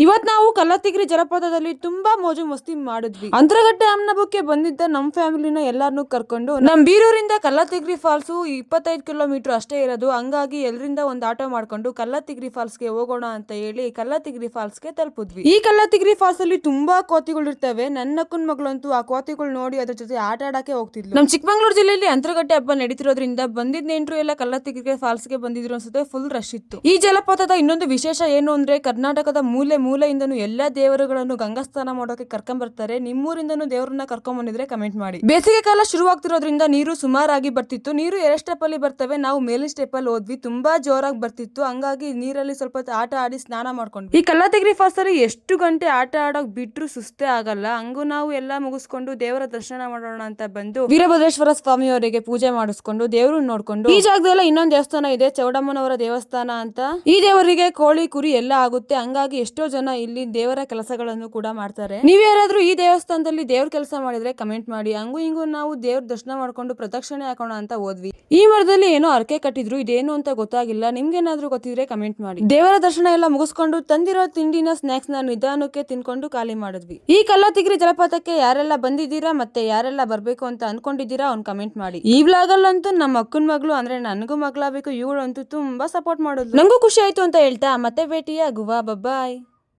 ಇವತ್ ನಾವು ಕಲ್ಲತ್ತಿಗಿರಿ ಜಲಪಾತದಲ್ಲಿ ತುಂಬಾ ಮೋಜು ಮಸ್ತಿ ಮಾಡಿದ್ವಿ. ಅಂತರಗಟ್ಟೆ ಅಮ್ಮನಬಕ್ಕೆ ಬಂದಿದ್ದ ನಮ್ ಫ್ಯಾಮಿಲಿನ ಎಲ್ಲಾರನ್ನೂ ಕರ್ಕೊಂಡು ನಮ್ ಬೀರೂರಿಂದ ಕಲ್ಲತ್ತಿಗಿರಿ ಫಾಲ್ಸ್ 25 ಕಿಲೋಮೀಟರ್ ಅಷ್ಟೇ ಇರೋದು. ಹಂಗಾಗಿ ಎಲ್ಲರಿಂದ ಒಂದ್ ಆಟೋ ಮಾಡ್ಕೊಂಡು ಕಲ್ಲತ್ತಿಗಿರಿ ಫಾಲ್ಸ್ಗೆ ಹೋಗೋಣ ಅಂತ ಹೇಳಿ ಕಲ್ಲತ್ತಿಗಿರಿ ಫಾಲ್ಸ್ಗೆ ತಲುಪಿದ್ವಿ. ಈ ಕಲ್ಲತ್ತಿಗಿರಿ ಫಾಲ್ಸ್ ಅಲ್ಲಿ ತುಂಬಾ ಕೋತಿಗಳು ಇರ್ತವೆ. ನನ್ನ ಅಕ್ಕನ ಮಗಳಂತೂ ಆ ಕೋತಿಗಳು ನೋಡಿ ಅದ್ರ ಜೊತೆ ಆಟ ಆಡಕ್ಕೆ ಹೋಗ್ತಿದ್ಲು. ನಮ್ ಚಿಕ್ಕಮಂಗ್ಳೂರು ಜಿಲ್ಲೆಯಲ್ಲಿ ಅಂತರಗಟ್ಟೆ ಹಬ್ಬ ನಡೀತಿರೋದ್ರಿಂದ ಬಂದಿದ್ ನೆಂಟರು ಎಲ್ಲ ಕಲ್ಲತ್ತಿಗಿರಿ ಫಾಲ್ಸ್ಗೆ ಬಂದಿದ್ರು ಅನ್ಸುತ್ತೆ. ಫುಲ್ ರಶ್ ಇತ್ತು. ಈ ಜಲಪಾತದ ಇನ್ನೊಂದು ವಿಶೇಷ ಏನು ಅಂದ್ರೆ ಕರ್ನಾಟಕದ ಮೂಲೆಯಿಂದನೂ ಎಲ್ಲಾ ದೇವರುಗಳನ್ನು ಗಂಗಾಸ್ನಾನ ಮಾಡೋಕೆ ಕರ್ಕೊಂಡ್ ಬರ್ತಾರೆ. ನಿಮ್ಮೂರಿಂದನೂ ದೇವರನ್ನ ಕರ್ಕೊಂಡ್ ಬಂದಿದ್ರೆ ಕಮೆಂಟ್ ಮಾಡಿ. ಬೇಸಿಗೆ ಕಾಲ ಶುರುವಾಗ್ತಿರೋದ್ರಿಂದ ನೀರು ಸುಮಾರಾಗಿ ಬರ್ತಿತ್ತು. ನೀರು 2 ಸ್ಟೆಪ್ ಅಲ್ಲಿ ಬರ್ತವೆ. ನಾವು ಮೇಲಿನ ಸ್ಟೆಪ್ ಅಲ್ಲಿ ಹೋದ್ವಿ. ತುಂಬಾ ಜೋರಾಗಿ ಬರ್ತಿತ್ತು. ಹಂಗಾಗಿ ನೀರಲ್ಲಿ ಸ್ವಲ್ಪ ಆಟ ಆಡಿ ಸ್ನಾನ ಮಾಡ್ಕೊಂಡ್ವಿ. ಈ ಕಲ್ಲತ್ತಿಗಿರಿ ಫಾಲ್ಸ್ ಅಲ್ಲಿ ಎಷ್ಟು ಗಂಟೆ ಆಟ ಆಡೋಕ್ ಬಿಟ್ರು ಸುಸ್ತೇ ಆಗಲ್ಲ. ಹಂಗೂ ನಾವು ಎಲ್ಲಾ ಮುಗಿಸ್ಕೊಂಡು ದೇವರ ದರ್ಶನ ಮಾಡೋಣ ಅಂತ ಬಂದು ವೀರಭದ್ರೇಶ್ವರ ಸ್ವಾಮಿ ಅವರಿಗೆ ಪೂಜೆ ಮಾಡಿಸ್ಕೊಂಡು ದೇವ್ರನ್ನ ನೋಡ್ಕೊಂಡು ಈ ಜಾಗದಲ್ಲ ಇನ್ನೊಂದು ದೇವಸ್ಥಾನ ಇದೆ, ಚೌಡಮ್ಮನವರ ದೇವಸ್ಥಾನ ಅಂತ. ಈ ದೇವರಿಗೆ ಕೋಳಿ ಕುರಿ ಎಲ್ಲ ಆಗುತ್ತೆ. ಹಂಗಾಗಿ ಎಷ್ಟೋ ಜನ ಇಲ್ಲಿ ದೇವರ ಕೆಲಸಗಳನ್ನು ಕೂಡ ಮಾಡ್ತಾರೆ. ನೀವ್ ಯಾರಾದ್ರೂ ಈ ದೇವಸ್ಥಾನದಲ್ಲಿ ದೇವ್ರ ಕೆಲಸ ಮಾಡಿದ್ರೆ ಕಮೆಂಟ್ ಮಾಡಿ. ಹಂಗೂ ಹಿಂಗೂ ನಾವು ದೇವ್ರ ದರ್ಶನ ಮಾಡ್ಕೊಂಡು ಪ್ರದಕ್ಷಿಣೆ ಹಾಕೋಣ ಅಂತ ಹೋದ್ವಿ. ಈ ಮರದಲ್ಲಿ ಏನೋ ಅರಕೆ ಕಟ್ಟಿದ್ರು, ಇದೇನು ಅಂತ ಗೊತ್ತಾಗಿಲ್ಲ. ನಿಮ್ಗೇನಾದ್ರೂ ಗೊತ್ತಿದ್ರೆ ಕಮೆಂಟ್ ಮಾಡಿ. ದೇವರ ದರ್ಶನ ಎಲ್ಲ ಮುಗಿಸ್ಕೊಂಡು ತಂದಿರೋ ತಿಂಡಿನ ಸ್ನಾಕ್ಸ್ ನ ನಿಧಾನಕ್ಕೆ ತಿನ್ಕೊಂಡು ಖಾಲಿ ಮಾಡಿದ್ವಿ. ಈ ಕಲ್ಲತ್ತಿಗಿರಿ ಜಲಪಾತಕ್ಕೆ ಯಾರೆಲ್ಲ ಬಂದಿದ್ದೀರಾ ಮತ್ತೆ ಯಾರೆಲ್ಲ ಬರ್ಬೇಕು ಅಂತ ಅನ್ಕೊಂಡಿದ್ದೀರಾ ಅವ್ನ್ ಕಮೆಂಟ್ ಮಾಡಿ. ಈ ವ್ಲಾಗ್ ಅಲ್ಲಂತೂ ನಮ್ಮ ಅಕ್ಕನ ಮಗಳು ಅಂದ್ರೆ ನನಗೂ ಮಗಳಾಗಬೇಕು, ಇವಳಂತೂ ತುಂಬಾ ಸಪೋರ್ಟ್ ಮಾಡೋದು. ನಂಗೂ ಖುಷಿ ಆಯ್ತು ಅಂತ ಹೇಳ್ತಾ ಮತ್ತೆ ಭೇಟಿಯಾಗುವ. ಬಾಯ್.